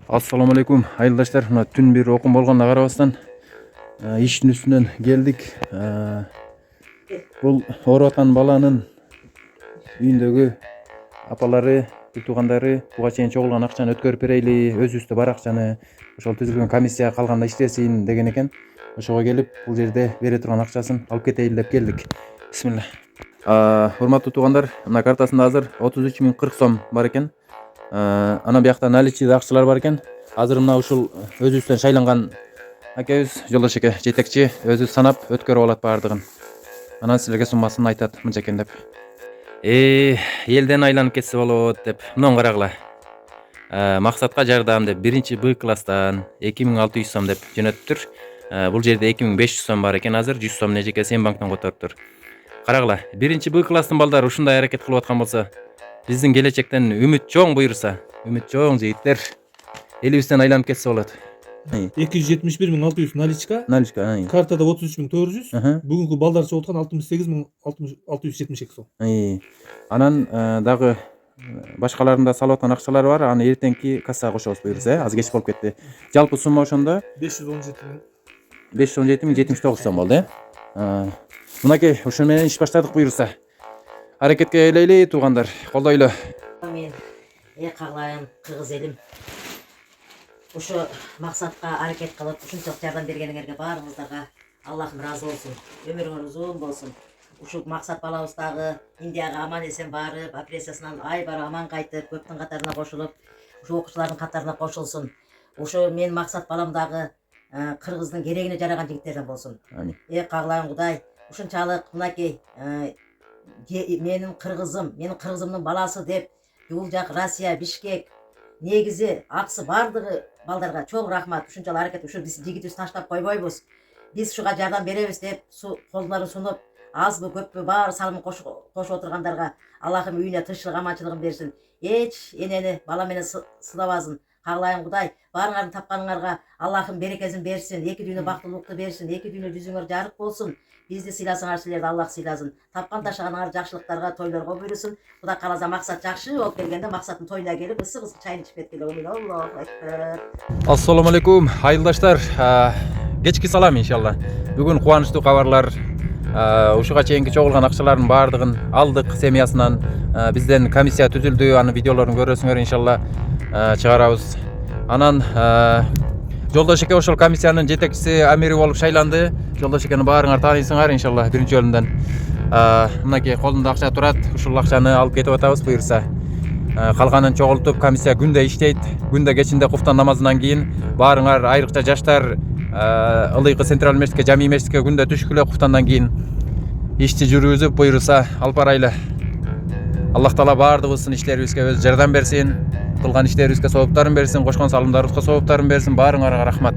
Assalamu alaikum айылдаштар. Мына түн бир окум болгонуна карабастан иштин үстүнөн келдик. Бул ооруп аткан баланын үйүндөгү апалары, туугандары буга чейин чогулган акчаны өткөрүп берейли, өзүбүздө бар акчаны ошол түзүлгөн комиссия калганда иштесин деген экен. Ошого келип бул жерде бере турган акчасын алып кетейли деп келдик. Бисмилла. Урматтуу туугандар, мына картасында азыр 33.040 сом бар экен. Анан биякта наличие акчалар бар экен. Азыр мына ушул өзүбүздөн шайланган акебиз Жолдош эке жетекчи өзү санап өткөрүп алат баардыгын. Анан силерге суммасын айтат мынча экен деп. Элден айланып кетсе болот деп. Мынаны карагыла. Максатка жардам деп 1-Б класстан 2600 сом деп жөнөттүр. Бул жерде 2500 сом бар экен, азыр 100 сом нежеке сен банктан которуптур. Карагыла, 1-Б класстын балдары ушундай аракет кылып аткан болсо, биздин келечектен үмүт чоң буйрса, үмүт чоң жигиттер. Элибизден айланып кетсе болот. 271.600 наличка. Картада 33.400. Бүгүнкү балдарча болгон 68.672 сом. Анан дагы башкаларында салып аткан акчалар бар. Аны эртеңки кассага кошобуз буйрса, аз кеч болуп кетти. Жалпы сумма ошондо 517.079 сом болду, Мынакей, ошол менен иш баштадык буйрса. Аракетке элейли туугандар, колдойлу. Мен каглайын кыргыз элим. Ошо максатка аракет кылып, ушунчалык жардам бергениңерге баарыңыздарга Аллахым ыраазы болсун. Өмүрүңөр узун болсун. Ушул максат балабыз дагы Индияга аман эсен барып, операциясынан айбар аман кайтып, көптүн катарына кошулуп, ушу окуучулардын катарына кошулсун. Ошо мен максат балам дагы кыргыздын керегине жараган жигиттерден болсун. Каглайын Кудай, ушунчалык мынакей менин кыргызымдын баласы деп бул жак Россия, Бишкек, негизи аксы бардыгы балдарга чоң рахмат. Ушунчалык аракет, ушу биз жигитибиз таштап койбойбуз. Биз ушуга жардам беребиз деп колдорун сунуп, азбы көппү баары салымын кошуп отургандарга Аллахым үйүнө тынччылык, аманчылыгын берсин. Эч энени бала менен сыдабасын. Каглайын Кудай, баарыңардын тапканыңарга Аллахым берекесин берсин, эки дүйнө бактылуулукту берсин, эки дүйнө жүзүңөр жарык болсун. Бизди сыйласыңар, силерди Аллах сыйласын. Тапкан ташаганыңар жакшылыктарга, тойлорго буйрусын. Кудай кааласа максат жакшы болуп келгенде максаттын тоюна келип ысык чайын ичип кеткиле. Аллаху акбар. Ассаламу алейкум айылдаштар. Кечки салам иншалла. Бүгүн кубанычтуу кабарлар. Ушуга чейинки чогулган акчалардын баардыгын алдык семьясынан. Бизден комиссия түзүлдү. Анын видеолорун көрөсүңөр иншалла. Чыгарабыз. Анан Жолдош эке ошол комиссиянын жетекчиси, амири болуп шайланды. Жолдош экени баарыңар тааныйсыңар иншалла биринчи жолундан. Мынакей колунда акча турат. Ушул акчаны алып кетип атабыз буйрса. Калганын чогултуп комиссия күндө иштейт. Күндө кечинде куфтан намазынан кийин баарыңар, айрыкча жаштар, ылыйкы централь мешитке, жамий мешитке күндө түшкүлө куфтандан кийин ишти жүргүзүп буйруса алып барайлы. Аллах таала баардыгыбыздын иштерибизге өз жардам берсин. Кылган иштерибизге сооптарын берсин, кошкон салымдарыбызга сооптарын берсин. Баарыңарга рахмат.